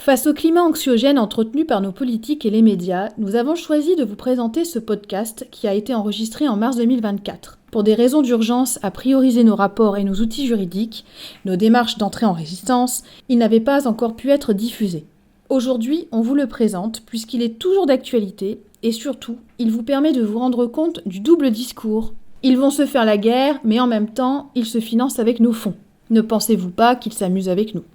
Face au climat anxiogène entretenu par nos politiques et les médias, nous avons choisi de vous présenter ce podcast qui a été enregistré en mars 2024. Pour des raisons d'urgence à prioriser nos rapports et nos outils juridiques, nos démarches d'entrée en résistance, il n'avait pas encore pu être diffusé. Aujourd'hui, on vous le présente puisqu'il est toujours d'actualité et surtout, il vous permet de vous rendre compte du double discours. Ils vont se faire la guerre, mais en même temps, ils se financent avec nos fonds. Ne pensez-vous pas qu'ils s'amusent avec nous ?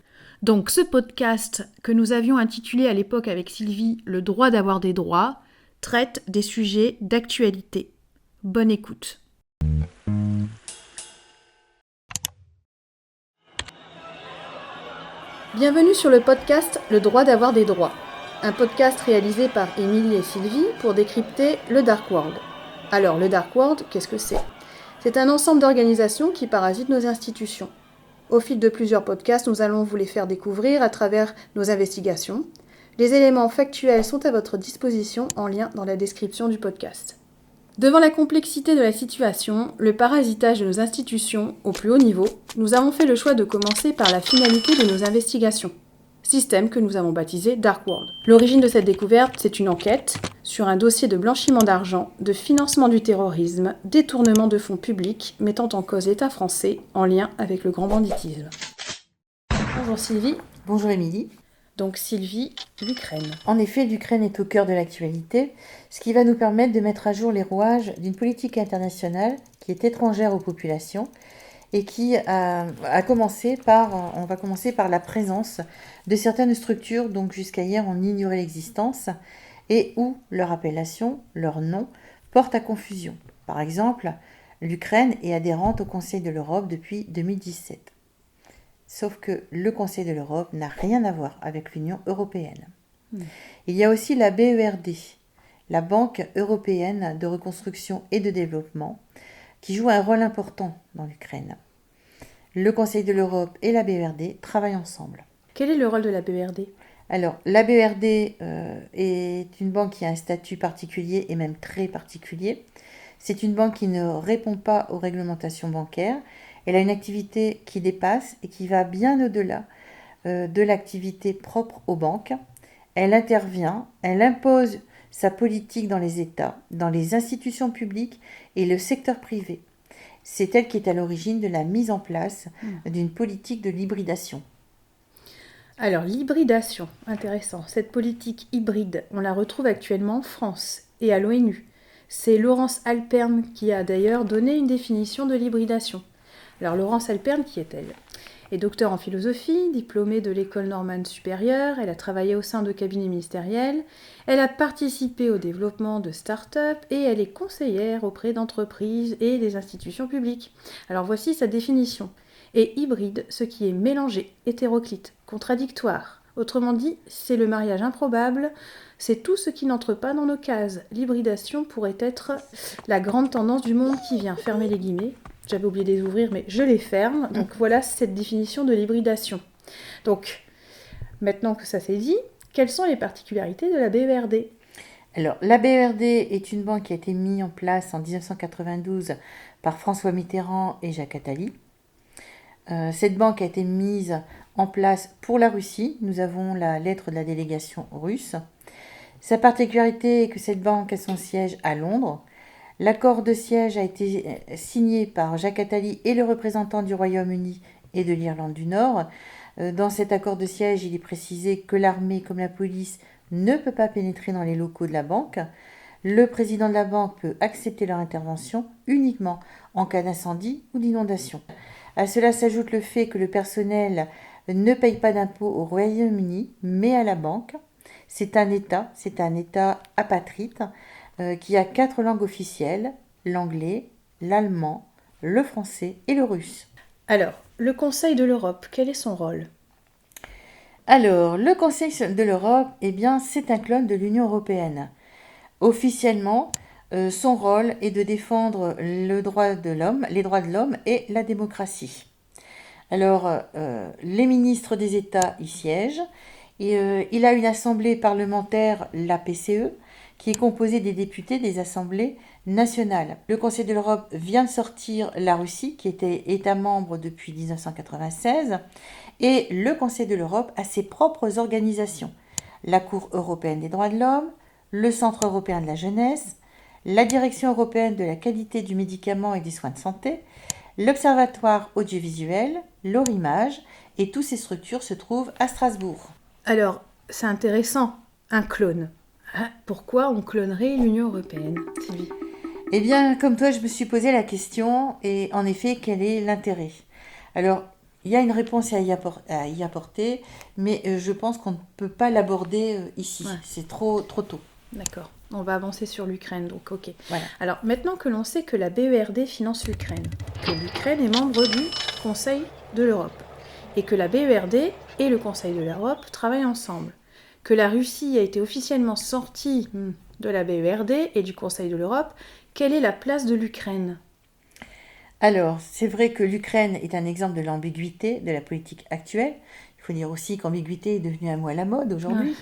Donc ce podcast que nous avions intitulé à l'époque avec Sylvie « Le droit d'avoir des droits » traite des sujets d'actualité. Bonne écoute. Bienvenue sur le podcast « Le droit d'avoir des droits », un podcast réalisé par Émilie et Sylvie pour décrypter le Dark World. Alors le Dark World, qu'est-ce que c'est ? C'est un ensemble d'organisations qui parasitent nos institutions. Au fil de plusieurs podcasts, nous allons vous les faire découvrir à travers nos investigations. Les éléments factuels sont à votre disposition en lien dans la description du podcast. Devant la complexité de la situation, le parasitage de nos institutions au plus haut niveau, nous avons fait le choix de commencer par la finalité de nos investigations. Système que nous avons baptisé Dark World. L'origine de cette découverte, c'est une enquête sur un dossier de blanchiment d'argent, de financement du terrorisme, détournement de fonds publics mettant en cause l'État français en lien avec le grand banditisme. Bonjour Sylvie. Bonjour Émilie. Donc Sylvie, l'Ukraine. En effet, l'Ukraine est au cœur de l'actualité, ce qui va nous permettre de mettre à jour les rouages d'une politique internationale qui est étrangère aux populations et qui on va commencer par la présence de certaines structures dont jusqu'à hier on ignorait l'existence et où leur appellation, leur nom, porte à confusion. Par exemple, l'Ukraine est adhérente au Conseil de l'Europe depuis 2017. Sauf que le Conseil de l'Europe n'a rien à voir avec l'Union européenne. Il y a aussi la BERD, la Banque européenne de reconstruction et de développement, qui joue un rôle important dans l'Ukraine. Le Conseil de l'Europe et la BERD travaillent ensemble. Quel est le rôle de la BERD ? Alors, la BERD est une banque qui a un statut particulier et même très particulier. C'est une banque qui ne répond pas aux réglementations bancaires. Elle a une activité qui dépasse et qui va bien au-delà de l'activité propre aux banques. Elle intervient, elle impose sa politique dans les États, dans les institutions publiques et le secteur privé. C'est elle qui est à l'origine de la mise en place d'une politique de l'hybridation. Alors, l'hybridation, intéressant. Cette politique hybride, on la retrouve actuellement en France et à l'ONU. C'est Laurence Halpern qui a d'ailleurs donné une définition de l'hybridation. Alors, Laurence Halpern, qui est-elle ? Elle est docteure en philosophie, diplômée de l'école normale supérieure, elle a travaillé au sein de cabinets ministériels, elle a participé au développement de start-up et elle est conseillère auprès d'entreprises et des institutions publiques. Alors voici sa définition. Et hybride, ce qui est mélangé, hétéroclite, contradictoire. Autrement dit, c'est le mariage improbable, c'est tout ce qui n'entre pas dans nos cases. L'hybridation pourrait être la grande tendance du monde qui vient, fermer les guillemets. J'avais oublié de les ouvrir, mais je les ferme. Donc voilà cette définition de l'hybridation. Donc, maintenant que ça s'est dit, quelles sont les particularités de la BERD ? Alors, la BERD est une banque qui a été mise en place en 1992 par François Mitterrand et Jacques Attali. Cette banque a été mise en place pour la Russie. Nous avons la lettre de la délégation russe. Sa particularité est que cette banque a son siège à Londres. L'accord de siège a été signé par Jacques Attali et le représentant du Royaume-Uni et de l'Irlande du Nord. Dans cet accord de siège, il est précisé que l'armée comme la police ne peut pas pénétrer dans les locaux de la banque. Le président de la banque peut accepter leur intervention uniquement en cas d'incendie ou d'inondation. À cela s'ajoute le fait que le personnel ne paye pas d'impôts au Royaume-Uni, mais à la banque. C'est un État apatride qui a 4 langues officielles, l'anglais, l'allemand, le français et le russe. Alors, le Conseil de l'Europe, quel est son rôle ? Alors, le Conseil de l'Europe, c'est un clone de l'Union européenne. Officiellement, son rôle est de défendre les droits de l'homme et la démocratie. Alors, les ministres des États y siègent. Et, il a une assemblée parlementaire, la PCE, qui est composé des députés des assemblées nationales. Le Conseil de l'Europe vient de sortir la Russie, qui était État membre depuis 1996, et le Conseil de l'Europe a ses propres organisations. La Cour européenne des droits de l'homme, le Centre européen de la jeunesse, la Direction européenne de la qualité du médicament et des soins de santé, l'Observatoire audiovisuel, l'ORIMAGE, et toutes ces structures se trouvent à Strasbourg. Alors, c'est intéressant, un clone. Ah, pourquoi on clonerait l'Union européenne, Sylvie? Eh bien, comme toi, je me suis posé la question, et en effet, quel est l'intérêt? Alors, il y a une réponse à y apporter, mais je pense qu'on ne peut pas l'aborder ici. Ouais. C'est trop tôt. D'accord, on va avancer sur l'Ukraine, donc ok. Voilà. Alors, maintenant que l'on sait que la BERD finance l'Ukraine, que l'Ukraine est membre du Conseil de l'Europe, et que la BERD et le Conseil de l'Europe travaillent ensemble, que la Russie a été officiellement sortie de la BERD et du Conseil de l'Europe, quelle est la place de l'Ukraine? Alors, c'est vrai que l'Ukraine est un exemple de l'ambiguïté de la politique actuelle. Il faut dire aussi qu'ambiguïté est devenue un mot à la mode aujourd'hui.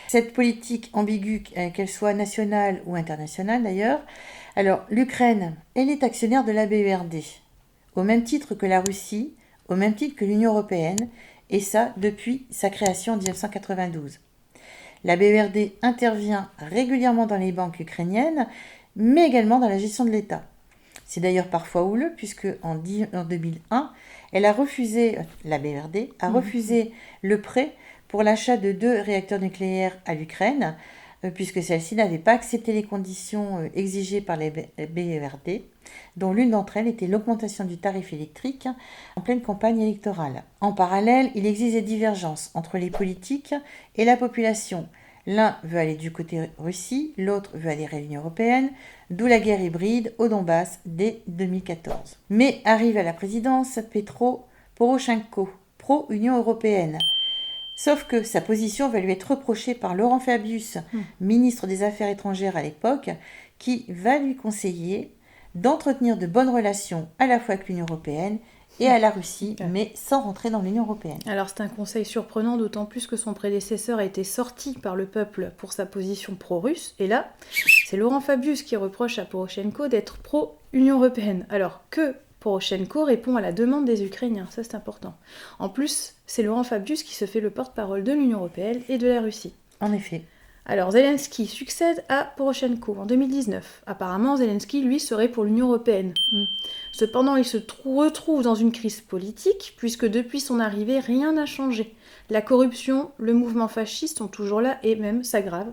Cette politique ambiguë, qu'elle soit nationale ou internationale d'ailleurs, alors l'Ukraine, elle est actionnaire de la BERD, au même titre que la Russie, au même titre que l'Union européenne, et ça depuis sa création en 1992. La BERD intervient régulièrement dans les banques ukrainiennes, mais également dans la gestion de l'État. C'est d'ailleurs parfois houleux, puisque en 2001, la BERD a refusé le prêt pour l'achat de 2 réacteurs nucléaires à l'Ukraine, puisque celle-ci n'avait pas accepté les conditions exigées par les BERD, dont l'une d'entre elles était l'augmentation du tarif électrique en pleine campagne électorale. En parallèle, il existe des divergences entre les politiques et la population. L'un veut aller du côté Russie, l'autre veut adhérer à l'Union européenne, d'où la guerre hybride au Donbass dès 2014. Mais arrive à la présidence Petro Poroshenko, pro-Union européenne. Sauf que sa position va lui être reprochée par Laurent Fabius, ministre des Affaires étrangères à l'époque, qui va lui conseiller d'entretenir de bonnes relations à la fois avec l'Union européenne et à la Russie, mais sans rentrer dans l'Union européenne. Alors c'est un conseil surprenant, d'autant plus que son prédécesseur a été sorti par le peuple pour sa position pro-russe, et là, c'est Laurent Fabius qui reproche à Poroshenko d'être pro-Union européenne, alors que Poroshenko répond à la demande des Ukrainiens, ça c'est important. En plus, c'est Laurent Fabius qui se fait le porte-parole de l'Union européenne et de la Russie. En effet. Alors Zelensky succède à Poroshenko en 2019. Apparemment, Zelensky, lui, serait pour l'Union européenne. Cependant, il se retrouve dans une crise politique, puisque depuis son arrivée, rien n'a changé. La corruption, le mouvement fasciste sont toujours là et même s'aggravent.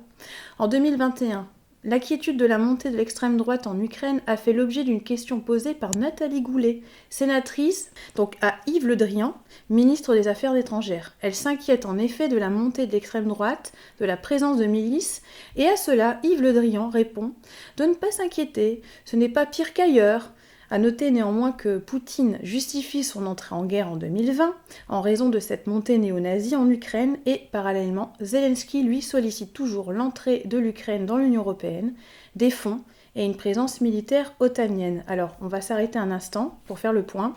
En 2021, l'inquiétude de la montée de l'extrême droite en Ukraine a fait l'objet d'une question posée par Nathalie Goulet, sénatrice, donc à Yves Le Drian, ministre des Affaires étrangères. Elle s'inquiète en effet de la montée de l'extrême droite, de la présence de milices, et à cela, Yves Le Drian répond de ne pas s'inquiéter, ce n'est pas pire qu'ailleurs. À noter néanmoins que Poutine justifie son entrée en guerre en 2020 en raison de cette montée néo-nazie en Ukraine et parallèlement, Zelensky lui sollicite toujours l'entrée de l'Ukraine dans l'Union européenne, des fonds et une présence militaire otanienne. Alors, on va s'arrêter un instant pour faire le point.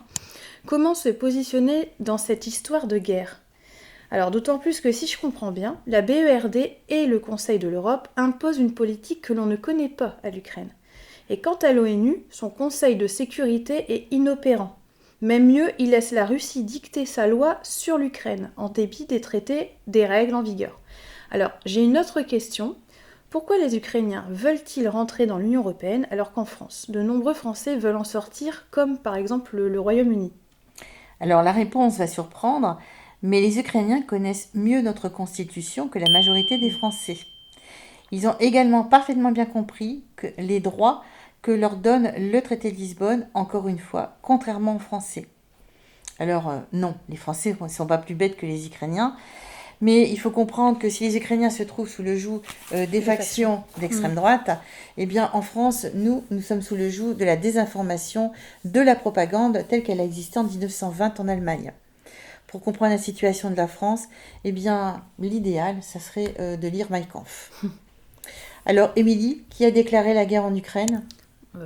Comment se positionner dans cette histoire de guerre ? Alors, d'autant plus que si je comprends bien, la BERD et le Conseil de l'Europe imposent une politique que l'on ne connaît pas à l'Ukraine. Et quant à l'ONU, son conseil de sécurité est inopérant. Même mieux, il laisse la Russie dicter sa loi sur l'Ukraine, en dépit des traités, des règles en vigueur. Alors, j'ai une autre question. Pourquoi les Ukrainiens veulent-ils rentrer dans l'Union européenne alors qu'en France, de nombreux Français veulent en sortir, comme par exemple le Royaume-Uni ? Alors, la réponse va surprendre, mais les Ukrainiens connaissent mieux notre Constitution que la majorité des Français. Ils ont également parfaitement bien compris que les droits que leur donne le traité de Lisbonne, encore une fois, contrairement aux Français. Alors non, les Français ne sont pas plus bêtes que les Ukrainiens, mais il faut comprendre que si les Ukrainiens se trouvent sous le joug des factions d'extrême droite, eh bien en France, nous sommes sous le joug de la désinformation, de la propagande telle qu'elle a existé en 1920 en Allemagne. Pour comprendre la situation de la France, eh bien l'idéal, ça serait de lire Mein Kampf. Alors, Émilie, qui a déclaré la guerre en Ukraine ?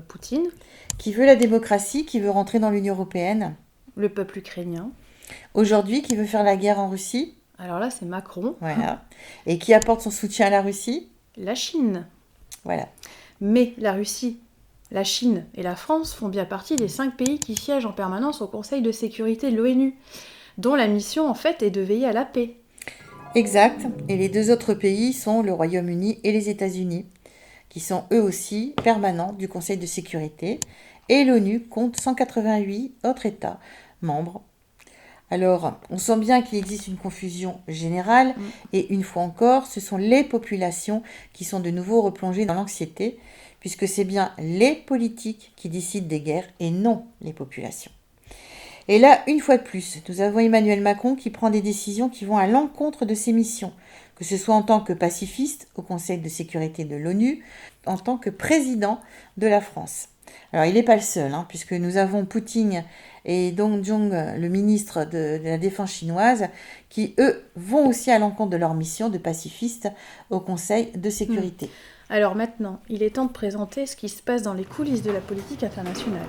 Poutine. Qui veut la démocratie, qui veut rentrer dans l'Union européenne ? Le peuple ukrainien. Aujourd'hui, qui veut faire la guerre en Russie ? Alors là, c'est Macron. Voilà. Et qui apporte son soutien à la Russie ? La Chine. Voilà. Mais la Russie, la Chine et la France font bien partie des 5 pays qui siègent en permanence au Conseil de sécurité de l'ONU, dont la mission en fait est de veiller à la paix. Exact. Et les 2 autres pays sont le Royaume-Uni et les États-Unis, qui sont eux aussi permanents du Conseil de sécurité. Et l'ONU compte 188 autres États membres. Alors, on sent bien qu'il existe une confusion générale, et une fois encore, ce sont les populations qui sont de nouveau replongées dans l'anxiété, puisque c'est bien les politiques qui décident des guerres et non les populations. Et là, une fois de plus, nous avons Emmanuel Macron qui prend des décisions qui vont à l'encontre de ses missions, que ce soit en tant que pacifiste au Conseil de sécurité de l'ONU, en tant que président de la France. Alors, il n'est pas le seul, puisque nous avons Poutine et Dong Jong, le ministre de la Défense chinoise, qui, eux, vont aussi à l'encontre de leur mission de pacifiste au Conseil de sécurité. Alors maintenant, il est temps de présenter ce qui se passe dans les coulisses de la politique internationale.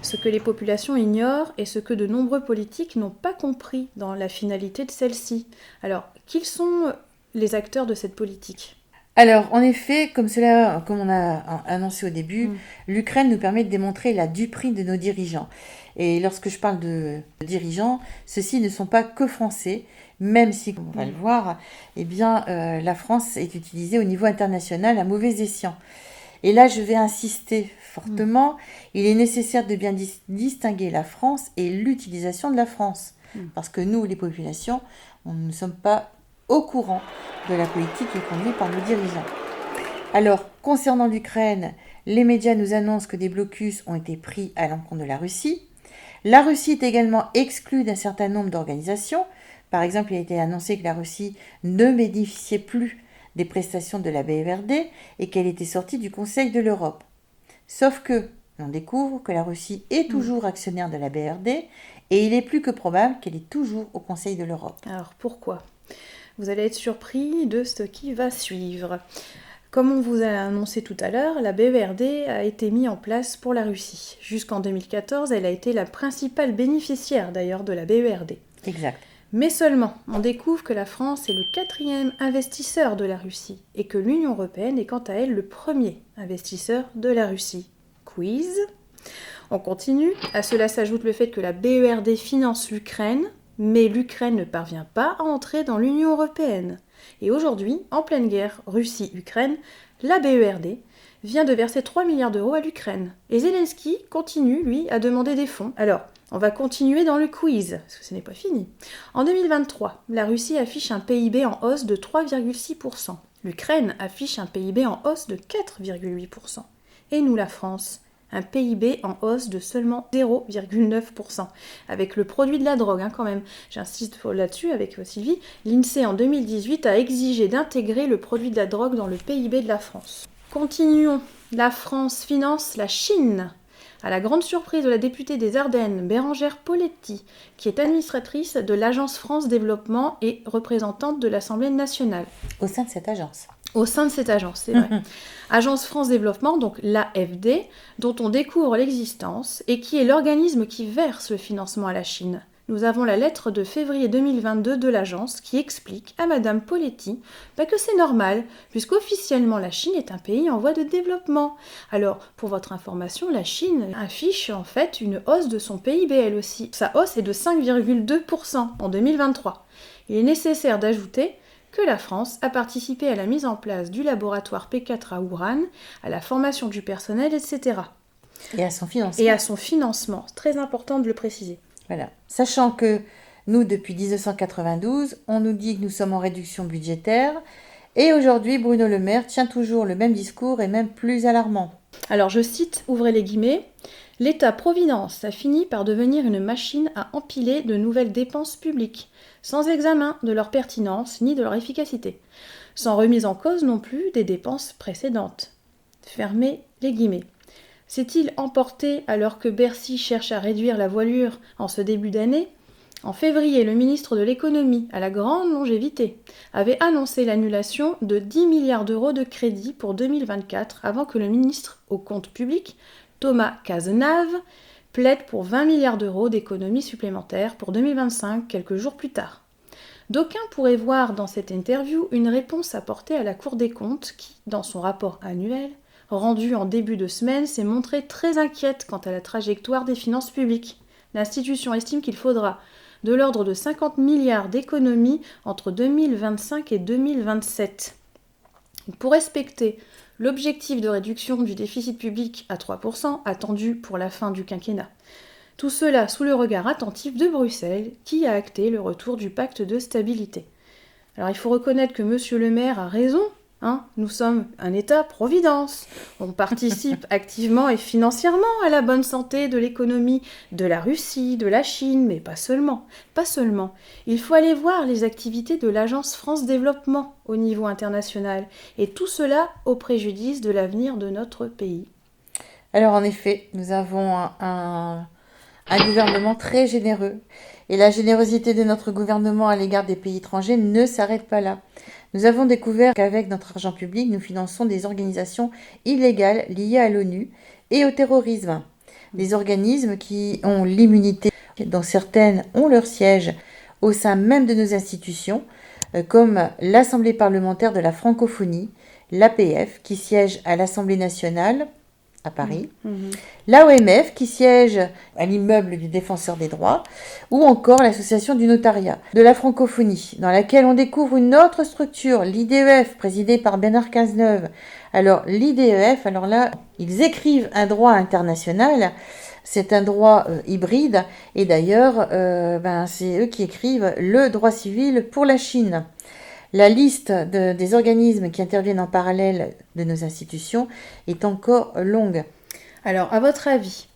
Ce que les populations ignorent et ce que de nombreux politiques n'ont pas compris dans la finalité de celle-ci. Alors, qui sont les acteurs de cette politique ? Alors, en effet, comme on a annoncé au début, l'Ukraine nous permet de démontrer la duperie de nos dirigeants. Et lorsque je parle de dirigeants, ceux-ci ne sont pas que français, même si, comme on va le voir, la France est utilisée au niveau international à mauvais escient. Et là, je vais insister fortement, il est nécessaire de bien distinguer la France et l'utilisation de la France. Parce que nous, les populations, nous ne sommes pas au courant de la politique qui est conduite par nos dirigeants. Alors, concernant l'Ukraine, les médias nous annoncent que des blocus ont été pris à l'encontre de la Russie. La Russie est également exclue d'un certain nombre d'organisations. Par exemple, il a été annoncé que la Russie ne bénéficiait plus des prestations de la BERD et qu'elle était sortie du Conseil de l'Europe. Sauf que l'on découvre que la Russie est toujours actionnaire de la BERD et il est plus que probable qu'elle est toujours au Conseil de l'Europe. Alors pourquoi ? Vous allez être surpris de ce qui va suivre. Comme on vous a annoncé tout à l'heure, la BERD a été mise en place pour la Russie. Jusqu'en 2014, elle a été la principale bénéficiaire d'ailleurs de la BERD. Exact. Mais seulement, on découvre que la France est le 4e investisseur de la Russie et que l'Union européenne est quant à elle le 1er investisseur de la Russie. Quiz. On continue. À cela s'ajoute le fait que la BERD finance l'Ukraine, mais l'Ukraine ne parvient pas à entrer dans l'Union européenne. Et aujourd'hui, en pleine guerre Russie-Ukraine, la BERD vient de verser 3 milliards d'euros à l'Ukraine. Et Zelensky continue, lui, à demander des fonds. Alors, on va continuer dans le quiz, parce que ce n'est pas fini. En 2023, la Russie affiche un PIB en hausse de 3,6%. L'Ukraine affiche un PIB en hausse de 4,8%. Et nous, la France, un PIB en hausse de seulement 0,9%. Avec le produit de la drogue, quand même. J'insiste là-dessus avec Sylvie. L'INSEE, en 2018, a exigé d'intégrer le produit de la drogue dans le PIB de la France. Continuons. La France finance la Chine. À la grande surprise de la députée des Ardennes, Bérangère Poletti, qui est administratrice de l'Agence France Développement et représentante de l'Assemblée nationale. Au sein de cette agence. Au sein de cette agence, c'est vrai. Agence France Développement, donc l'AFD, dont on découvre l'existence et qui est l'organisme qui verse le financement à la Chine. Nous avons la lettre de février 2022 de l'agence qui explique à Madame Poletti que c'est normal, puisqu'officiellement la Chine est un pays en voie de développement. Alors, pour votre information, la Chine affiche en fait une hausse de son PIB elle aussi. Sa hausse est de 5,2% en 2023. Il est nécessaire d'ajouter que la France a participé à la mise en place du laboratoire P4 à Wuhan, à la formation du personnel, etc. Et à son financement. Et à son financement, c'est très important de le préciser. Voilà. Sachant que nous, depuis 1992, on nous dit que nous sommes en réduction budgétaire, et aujourd'hui, Bruno Le Maire tient toujours le même discours et même plus alarmant. Alors je cite, ouvrez les guillemets, « L'État-providence a fini par devenir une machine à empiler de nouvelles dépenses publiques, sans examen de leur pertinence ni de leur efficacité, sans remise en cause non plus des dépenses précédentes. » Fermez les guillemets. S'est-il emporté alors que Bercy cherche à réduire la voilure en ce début d'année ? En février, le ministre de l'économie, à la grande longévité, avait annoncé l'annulation de 10 milliards d'euros de crédits pour 2024 avant que le ministre au compte public, Thomas Cazenave, plaide pour 20 milliards d'euros d'économies supplémentaires pour 2025, quelques jours plus tard. D'aucuns pourraient voir dans cette interview une réponse apportée à la Cour des comptes qui, dans son rapport annuel, rendu en début de semaine, s'est montrée très inquiète quant à la trajectoire des finances publiques. L'institution estime qu'il faudra de l'ordre de 50 milliards d'économies entre 2025 et 2027. Pour respecter l'objectif de réduction du déficit public à 3% attendu pour la fin du quinquennat. Tout cela sous le regard attentif de Bruxelles, qui a acté le retour du pacte de stabilité. Alors il faut reconnaître que M. le maire a raison, nous sommes un État-providence. On participe activement et financièrement à la bonne santé de l'économie de la Russie, de la Chine, mais pas seulement. Pas seulement. Il faut aller voir les activités de l'Agence France Développement au niveau international, et tout cela au préjudice de l'avenir de notre pays. Alors en effet, nous avons un gouvernement très généreux. Et la générosité de notre gouvernement à l'égard des pays étrangers ne s'arrête pas là. Nous avons découvert qu'avec notre argent public, nous finançons des organisations illégales liées à l'ONU et au terrorisme. Des organismes qui ont l'immunité, dont certaines ont leur siège au sein même de nos institutions, comme l'Assemblée parlementaire de la francophonie, l'APF, qui siège à l'Assemblée nationale, à Paris, l'AOMF qui siège à l'immeuble du Défenseur des droits, ou encore l'association du notariat de la francophonie, dans laquelle on découvre une autre structure, l'IDEF, présidée par Bernard Cazeneuve. Alors l'IDEF, alors là, ils écrivent un droit international, c'est un droit hybride, et d'ailleurs, c'est eux qui écrivent le droit civil pour la Chine. La liste des organismes qui interviennent en parallèle de nos institutions est encore longue. Alors, à votre avis,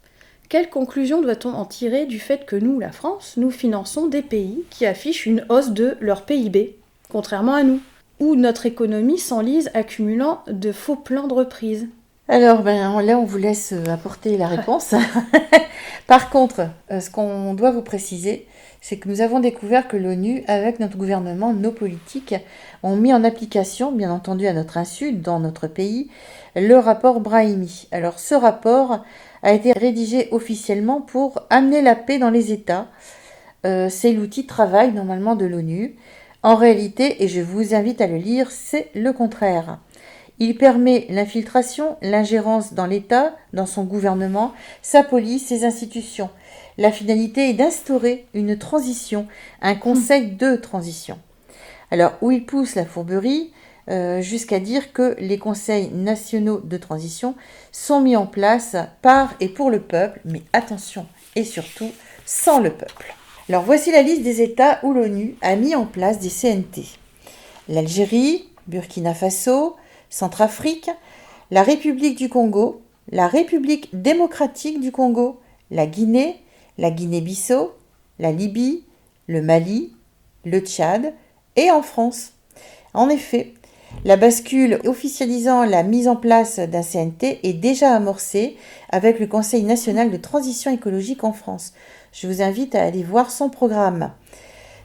quelle conclusion doit-on en tirer du fait que nous, la France, nous finançons des pays qui affichent une hausse de leur PIB, contrairement à nous, où notre économie s'enlise accumulant de faux plans de reprise? Alors, là, on vous laisse apporter la réponse. Par contre, ce qu'on doit vous préciser, c'est que nous avons découvert que l'ONU, avec notre gouvernement, nos politiques, ont mis en application, bien entendu à notre insu, dans notre pays, le rapport Brahimi. Alors, ce rapport a été rédigé officiellement pour amener la paix dans les États. C'est l'outil de travail, normalement, de l'ONU. En réalité, et je vous invite à le lire, c'est le contraire. Il permet l'infiltration, l'ingérence dans l'État, dans son gouvernement, sa police, ses institutions. La finalité est d'instaurer une transition, un conseil de transition. Alors, où il pousse la fourberie, jusqu'à dire que les conseils nationaux de transition sont mis en place par et pour le peuple, mais attention, et surtout, sans le peuple. Alors, voici la liste des États où l'ONU a mis en place des CNT. L'Algérie, Burkina Faso, Centrafrique, la République du Congo, la République démocratique du Congo, la Guinée-Bissau, la Libye, le Mali, le Tchad et en France. En effet, la bascule officialisant la mise en place d'un CNT est déjà amorcée avec le Conseil national de transition écologique en France. Je vous invite à aller voir son programme.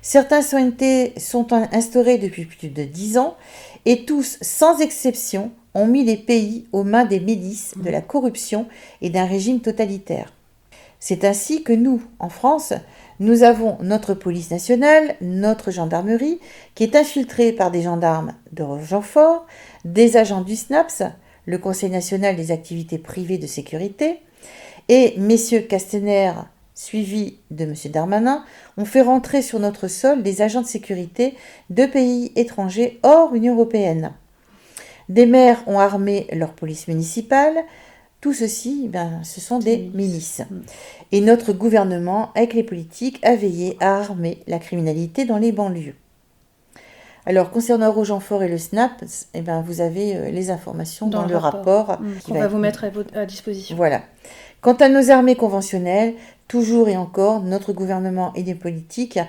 Certains CNT sont instaurés depuis plus de 10 ans et tous, sans exception, ont mis les pays aux mains des milices, de la corruption et d'un régime totalitaire. C'est ainsi que nous, en France, nous avons notre police nationale, notre gendarmerie, qui est infiltrée par des gendarmes de Rochefort, des agents du SNAPS, le Conseil national des activités privées de sécurité, et messieurs Castaner, suivis de M. Darmanin, ont fait rentrer sur notre sol des agents de sécurité de pays étrangers hors Union européenne. Des maires ont armé leur police municipale. Tout ceci, ce sont des milices. Et notre gouvernement, avec les politiques, a veillé à armer la criminalité dans les banlieues. Alors, concernant Rochefort et le SNAP, vous avez les informations dans le rapport qu'on va vous mettre à disposition. Voilà. Quant à nos armées conventionnelles, toujours et encore, notre gouvernement et les politiques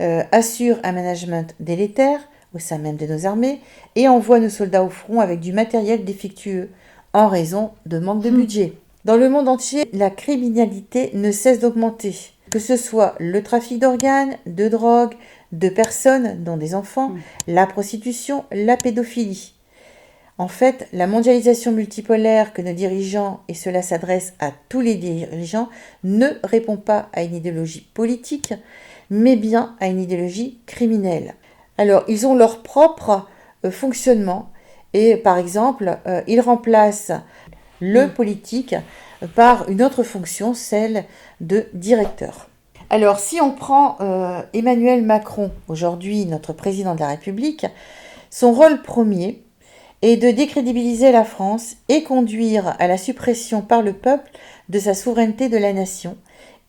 assurent un management délétère au sein même de nos armées et envoient nos soldats au front avec du matériel défectueux en raison de manque de budget. Dans le monde entier, la criminalité ne cesse d'augmenter, que ce soit le trafic d'organes, de drogue, de personnes, dont des enfants, la prostitution, la pédophilie. En fait, la mondialisation multipolaire que nos dirigeants, et cela s'adresse à tous les dirigeants, ne répond pas à une idéologie politique, mais bien à une idéologie criminelle. Alors, ils ont leur propre fonctionnement et, par exemple, ils remplacent le politique par une autre fonction, celle de directeur. Alors, si on prend Emmanuel Macron, aujourd'hui notre président de la République, son rôle premier est de décrédibiliser la France et conduire à la suppression par le peuple de sa souveraineté de la nation,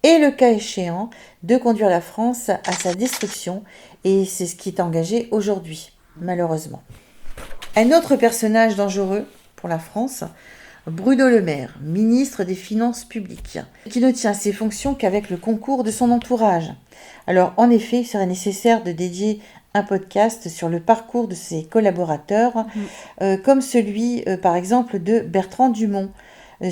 et le cas échéant, de conduire la France à sa destruction, et c'est ce qui est engagé aujourd'hui, malheureusement. Un autre personnage dangereux pour la France, Bruno Le Maire, ministre des Finances publiques, qui ne tient ses fonctions qu'avec le concours de son entourage. Alors, en effet, il serait nécessaire de dédier un podcast sur le parcours de ses collaborateurs, comme celui, par exemple, de Bertrand Dumont,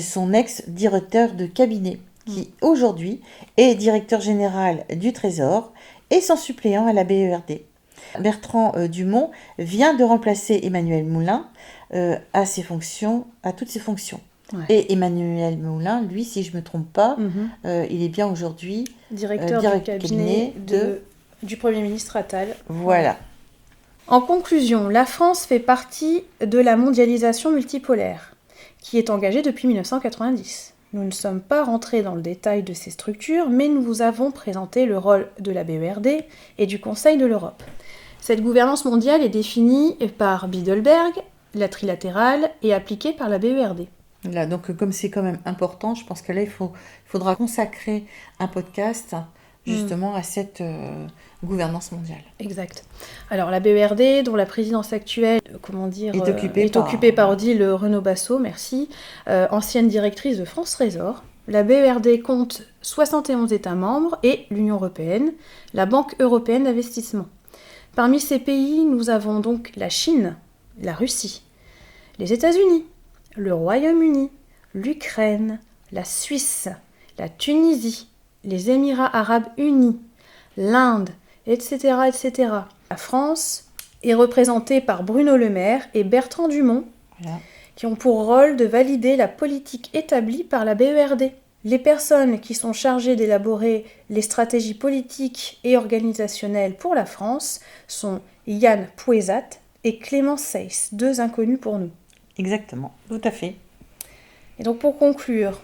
son ex-directeur de cabinet, qui aujourd'hui est directeur général du Trésor et son suppléant à la BERD. Bertrand Dumont vient de remplacer Emmanuel Moulin à toutes ses fonctions. Ouais. Et Emmanuel Moulin, lui, si je ne me trompe pas, il est bien aujourd'hui directeur du cabinet du Premier ministre Attal. Voilà. En conclusion, la France fait partie de la mondialisation multipolaire, qui est engagée depuis 1990. Nous ne sommes pas rentrés dans le détail de ces structures, mais nous vous avons présenté le rôle de la BERD et du Conseil de l'Europe. Cette gouvernance mondiale est définie par Bilderberg, la trilatérale, et appliquée par la BERD. Là, donc comme c'est quand même important, je pense que là, il faudra consacrer un podcast justement à cette gouvernance mondiale. Exact. Alors la BERD, dont la présidence actuelle, est occupée par Odile Renaud-Bassot, merci, ancienne directrice de France Trésor. La BERD compte 71 États membres et l'Union européenne, la Banque européenne d'investissement. Parmi ces pays, nous avons donc la Chine, la Russie, les États-Unis, le Royaume-Uni, l'Ukraine, la Suisse, la Tunisie, les Émirats arabes unis, l'Inde, etc., etc. La France est représentée par Bruno Le Maire et Bertrand Dumont, qui ont pour rôle de valider la politique établie par la BERD. Les personnes qui sont chargées d'élaborer les stratégies politiques et organisationnelles pour la France sont Yann Pouezat et Clément Seyss, deux inconnus pour nous. Exactement, tout à fait. Et donc pour conclure,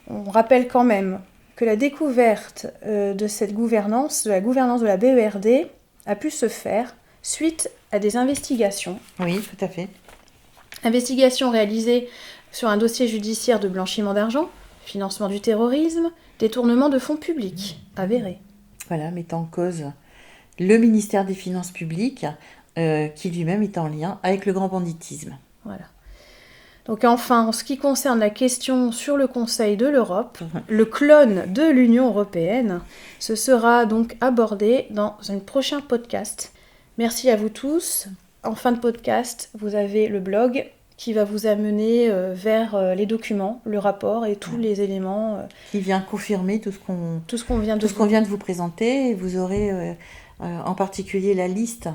on rappelle quand même que la découverte de cette gouvernance, de la gouvernance de la BERD, a pu se faire suite à des investigations. Oui, tout à fait. Investigations réalisées sur un dossier judiciaire de blanchiment d'argent, financement du terrorisme, détournement de fonds publics avérés. Voilà, mettant en cause le ministère des Finances publiques, qui lui-même est en lien avec le grand banditisme. Voilà. Donc enfin, en ce qui concerne la question sur le Conseil de l'Europe, le clone de l'Union européenne, ce sera donc abordé dans un prochain podcast. Merci à vous tous. En fin de podcast, vous avez le blog qui va vous amener vers les documents, le rapport et tous les éléments. Qui vient confirmer tout ce qu'on vient de vous présenter. Et vous aurez en particulier la liste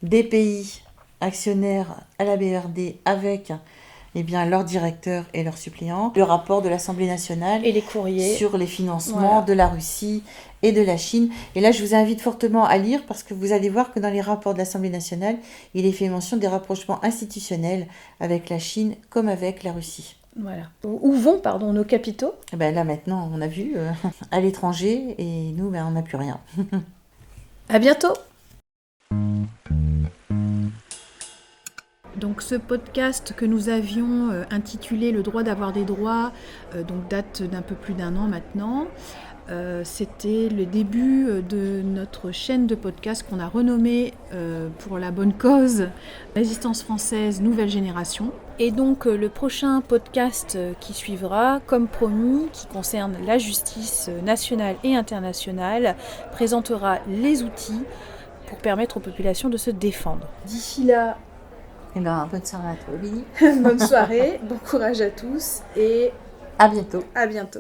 des pays actionnaires à la BERD avec leurs directeurs et leurs suppléants, le rapport de l'Assemblée nationale et les courriers sur les financements de la Russie et de la Chine. Et là, je vous invite fortement à lire parce que vous allez voir que dans les rapports de l'Assemblée nationale, il est fait mention des rapprochements institutionnels avec la Chine comme avec la Russie. Voilà. Où vont nos capitaux ? Là, maintenant, on a vu à l'étranger et nous, on n'a plus rien. À bientôt. Donc ce podcast que nous avions intitulé « Le droit d'avoir des droits », donc date d'un peu plus d'1 an maintenant. C'était le début de notre chaîne de podcast qu'on a renommée pour la bonne cause Résistance française nouvelle génération. Et donc le prochain podcast qui suivra, comme promis, qui concerne la justice nationale et internationale, présentera les outils pour permettre aux populations de se défendre. D'ici là, bonne soirée à toi, Billy. Bonne soirée, bon courage à tous et à bientôt. À bientôt.